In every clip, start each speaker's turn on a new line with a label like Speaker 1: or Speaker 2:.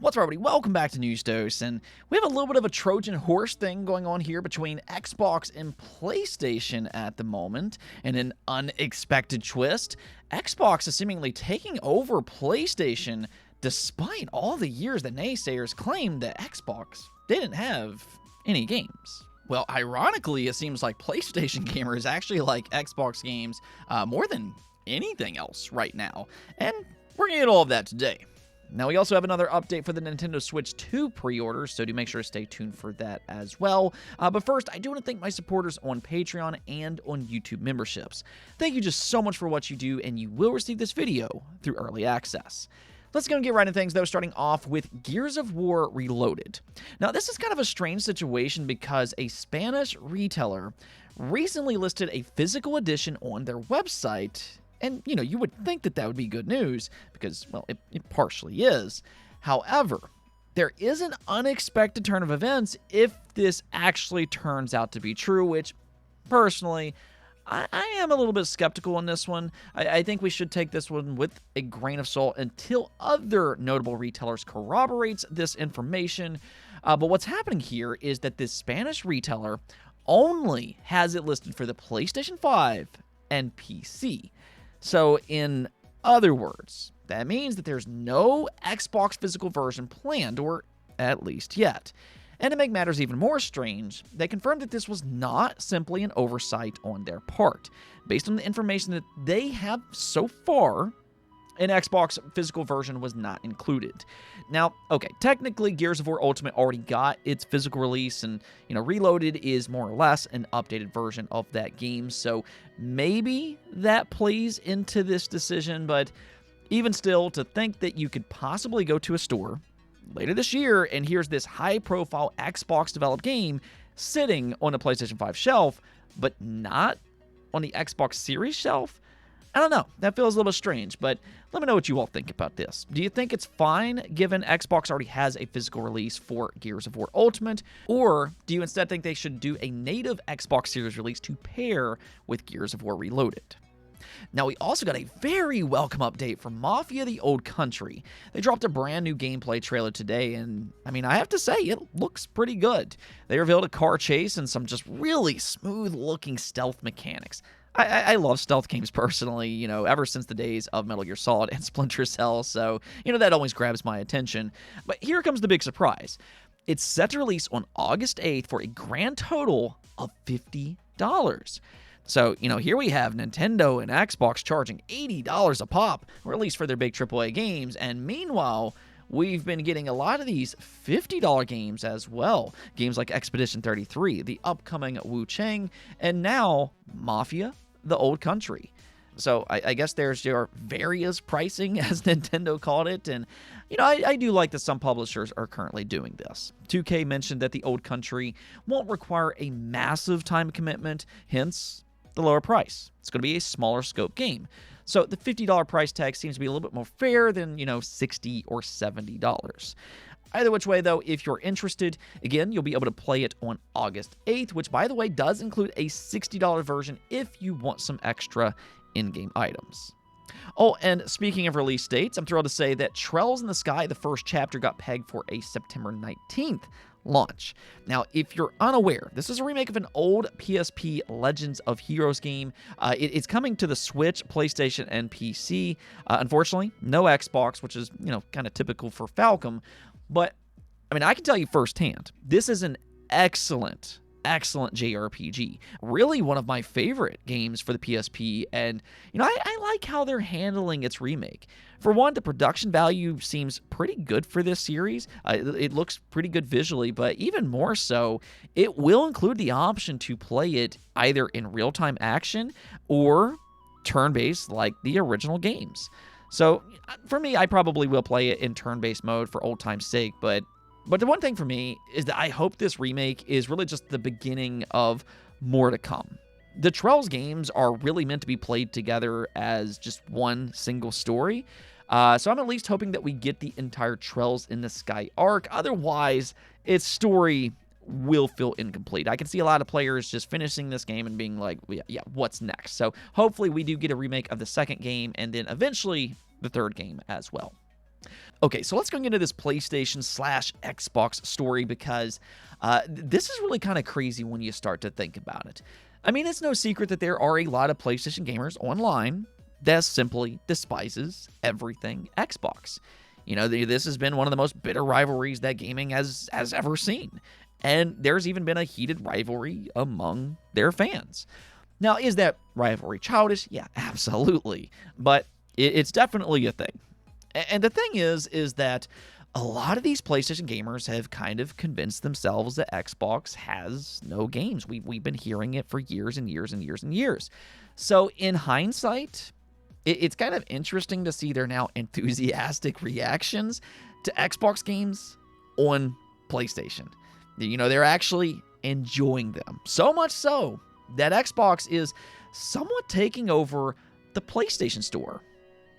Speaker 1: What's up, everybody? Welcome back to News Dose, and we have a little bit of a Trojan horse thing going on here between Xbox and PlayStation at the moment. In an unexpected twist, Xbox is seemingly taking over PlayStation despite all the years that naysayers claimed that Xbox didn't have any games. Well, ironically, it seems like PlayStation gamers actually like Xbox games more than anything else right now, and we're going to get all of that today. Now, we also have another update for the Nintendo Switch 2 pre-orders, so do make sure to stay tuned for that as well. But first, I do want to thank my supporters on Patreon and on YouTube memberships. Thank you just so much for what you do, and you will receive this video through early access. Let's go and get right into things, though, starting off with Gears of War Reloaded. Now, this is kind of a strange situation because a Spanish retailer recently listed a physical edition on their website. And, you would think that that would be good news because, well, it partially is. However, there is an unexpected turn of events if this actually turns out to be true, which, personally, I am a little bit skeptical on this one. I think we should take this one with a grain of salt until other notable retailers corroborates this information. But what's happening here is that this Spanish retailer only has it listed for the PlayStation 5 and PC. So, in other words, that means that there's no Xbox physical version planned, or at least yet. And to make matters even more strange, they confirmed that this was not simply an oversight on their part. Based on the information that they have so far, an Xbox physical version was not included. Now, okay, technically Gears of War Ultimate already got its physical release, and, Reloaded is more or less an updated version of that game, so maybe that plays into this decision, but even still, to think that you could possibly go to a store later this year and here's this high-profile Xbox-developed game sitting on the PlayStation 5 shelf, but not on the Xbox Series shelf, I don't know. That feels a little bit strange, but let me know what you all think about this. Do you think it's fine given Xbox already has a physical release for Gears of War Ultimate, or do you instead think they should do a native Xbox Series release to pair with Gears of War Reloaded? Now, we also got a very welcome update from Mafia: The Old Country. They dropped a brand new gameplay trailer today, and, I have to say, it looks pretty good. They revealed a car chase and some just really smooth-looking stealth mechanics. I love stealth games personally, ever since the days of Metal Gear Solid and Splinter Cell, so, that always grabs my attention. But here comes the big surprise. It's set to release on August 8th for a grand total of $50. So, here we have Nintendo and Xbox charging $80 a pop, or at least for their big AAA games, and meanwhile, we've been getting a lot of these $50 games as well. Games like Expedition 33, the upcoming Wu Chang, and now Mafia: The Old Country. So I guess there's your various pricing, as Nintendo called it, and I do like that some publishers are currently doing this. 2K mentioned that The Old Country won't require a massive time commitment, hence the lower price. It's going to be a smaller scope game. So the $50 price tag seems to be a little bit more fair than, $60 or $70. Either which way, though, if you're interested, again, you'll be able to play it on August 8th, which, by the way, does include a $60 version if you want some extra in-game items. Oh, and speaking of release dates, I'm thrilled to say that Trails in the Sky, the first chapter, got pegged for a September 19th launch. Now, if you're unaware, this is a remake of an old PSP Legends of Heroes game. It's coming to the Switch, PlayStation, and PC. Unfortunately, no Xbox, which is, kind of typical for Falcom. But, I can tell you firsthand, this is an excellent JRPG. Really one of my favorite games for the PSP, and, I like how they're handling its remake. For one, the production value seems pretty good for this series. It looks pretty good visually, but even more so, it will include the option to play it either in real-time action or turn-based like the original games. So, for me, I probably will play it in turn-based mode for old time's sake, but the one thing for me is that I hope this remake is really just the beginning of more to come. The Trails games are really meant to be played together as just one single story. So I'm at least hoping that we get the entire Trails in the Sky arc. Otherwise, its story will feel incomplete. I can see a lot of players just finishing this game and being like, yeah, what's next? So hopefully we do get a remake of the second game and then eventually the third game as well. Okay, so let's go into this PlayStation slash Xbox story because this is really kind of crazy when you start to think about it. I mean, it's no secret that there are a lot of PlayStation gamers online that simply despises everything Xbox. You know, this has been one of the most bitter rivalries that gaming has ever seen. And there's even been a heated rivalry among their fans. Now, is that rivalry childish? Yeah, absolutely. But it's definitely a thing. And the thing is that a lot of these PlayStation gamers have kind of convinced themselves that Xbox has no games. We've been hearing it for years and years and years and years. So in hindsight, it's kind of interesting to see their now enthusiastic reactions to Xbox games on PlayStation. You know, they're actually enjoying them. So much so that Xbox is somewhat taking over the PlayStation Store.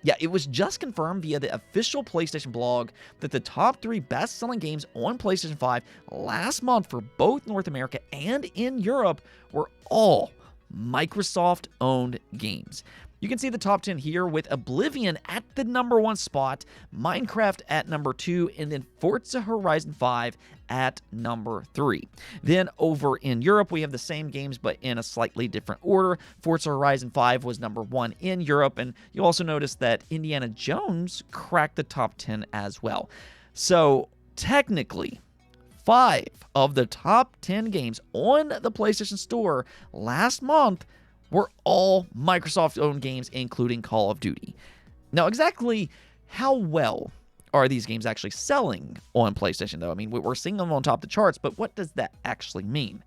Speaker 1: Yeah, it was just confirmed via the official PlayStation blog that the top 3 best-selling games on PlayStation 5 last month for both North America and in Europe were all Microsoft-owned games. You can see the top 10 here with Oblivion at the number 1 spot, Minecraft at number 2, and then Forza Horizon 5 at number 3. Then over in Europe, we have the same games but in a slightly different order. Forza Horizon 5 was number 1 in Europe, and you'll also notice that Indiana Jones cracked the top 10 as well. So technically, 5 of the top 10 games on the PlayStation Store last month were all Microsoft-owned games, including Call of Duty. Now, exactly how well are these games actually selling on PlayStation, though? I mean, we're seeing them on top of the charts, but what does that actually mean?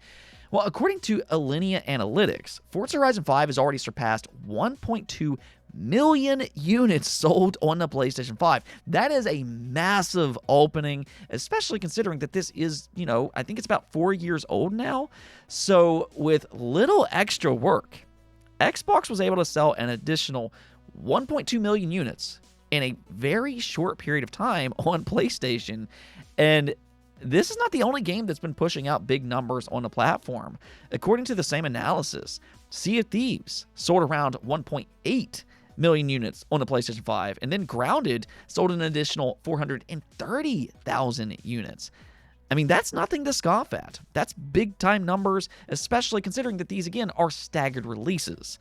Speaker 1: Well, according to Alinea Analytics, Forza Horizon 5 has already surpassed 1.2 million units sold on the PlayStation 5. That is a massive opening, especially considering that this is, I think it's about 4 years old now. So with little extra work, Xbox was able to sell an additional 1.2 million units in a very short period of time on PlayStation. And this is not the only game that's been pushing out big numbers on the platform. According to the same analysis, Sea of Thieves sold around 1.8 million units on the PlayStation 5, and then Grounded sold an additional 430,000 units. I mean, that's nothing to scoff at. That's big-time numbers, especially considering that these, again, are staggered releases.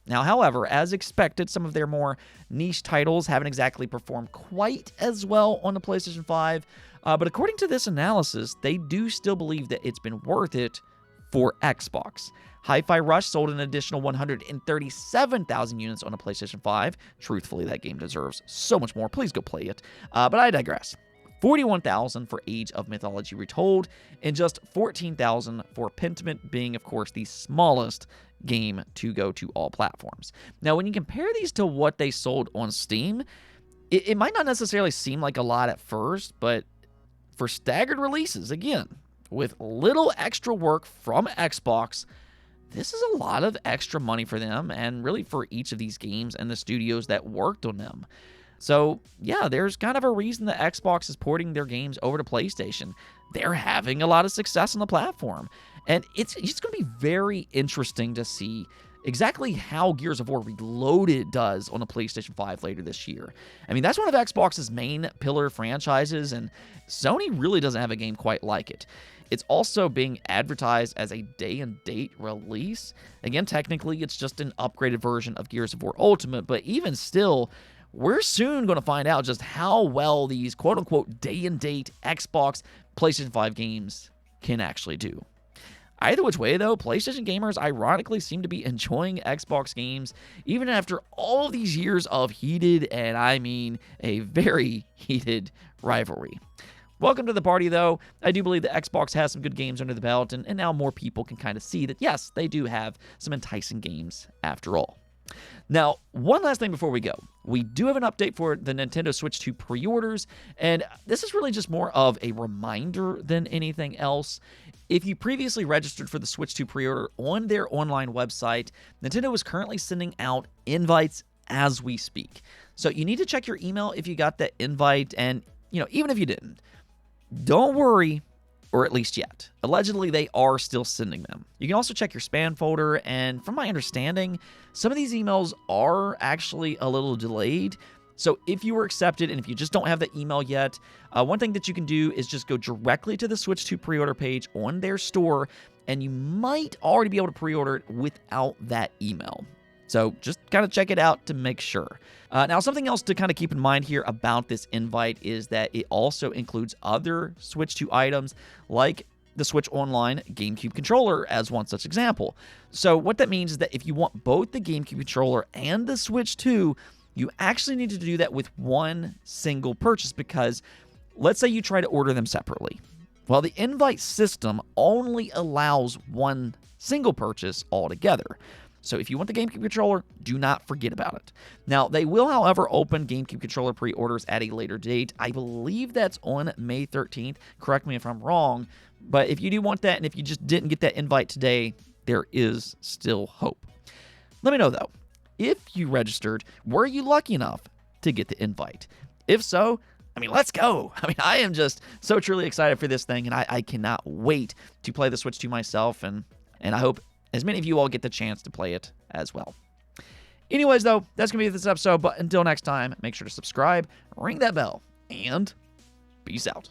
Speaker 1: Now, however, as expected, some of their more niche titles haven't exactly performed quite as well on the PlayStation 5, but according to this analysis, they do still believe that it's been worth it for Xbox. Hi-Fi Rush sold an additional 137,000 units on a PlayStation 5. Truthfully, that game deserves so much more. Please go play it. But I digress. 41,000 for Age of Mythology Retold, and just 14,000 for Pentiment, being, of course, the smallest game to go to all platforms. Now, when you compare these to what they sold on Steam, it might not necessarily seem like a lot at first, but for staggered releases, again, with little extra work from Xbox, this is a lot of extra money for them, and really for each of these games and the studios that worked on them. So, yeah, there's kind of a reason that Xbox is porting their games over to PlayStation. They're having a lot of success on the platform. And it's going to be very interesting to see exactly how Gears of War Reloaded does on the PlayStation 5 later this year. I mean, that's one of Xbox's main pillar franchises, and Sony really doesn't have a game quite like it. It's also being advertised as a day-and-date release. Again, technically, it's just an upgraded version of Gears of War Ultimate, but even still, we're soon going to find out just how well these quote-unquote day-and-date Xbox PlayStation 5 games can actually do. Either which way, though, PlayStation gamers ironically seem to be enjoying Xbox games even after all these years of heated, and I mean a very heated, rivalry. Welcome to the party, though. I do believe that Xbox has some good games under the belt, and now more people can kind of see that, yes, they do have some enticing games after all. Now, one last thing before we go. We do have an update for the Nintendo Switch 2 pre-orders, and this is really just more of a reminder than anything else. If you previously registered for the Switch 2 pre-order on their online website, Nintendo is currently sending out invites as we speak. So you need to check your email if you got that invite, and, even if you didn't, don't worry, or at least yet. Allegedly, they are still sending them. You can also check your spam folder, and from my understanding, some of these emails are actually a little delayed. So if you were accepted and if you just don't have the email yet, one thing that you can do is just go directly to the Switch 2 pre-order page on their store, and you might already be able to pre-order it without that email. So just kind of check it out to make sure. Now, something else to kind of keep in mind here about this invite is that it also includes other Switch 2 items like the Switch Online GameCube controller as one such example. So what that means is that if you want both the GameCube controller and the Switch 2, you actually need to do that with one single purchase, because let's say you try to order them separately. Well, the invite system only allows one single purchase altogether. So if you want the GameCube controller, do not forget about it. Now, they will, however, open GameCube controller pre-orders at a later date. I believe that's on May 13th. Correct me if I'm wrong. But if you do want that, and if you just didn't get that invite today, there is still hope. Let me know, though. If you registered, were you lucky enough to get the invite? If so, let's go. I am just so truly excited for this thing, and I cannot wait to play the Switch 2 myself, and I hope as many of you all get the chance to play it as well. Anyways, though, that's going to be this episode, but until next time, make sure to subscribe, ring that bell, and peace out.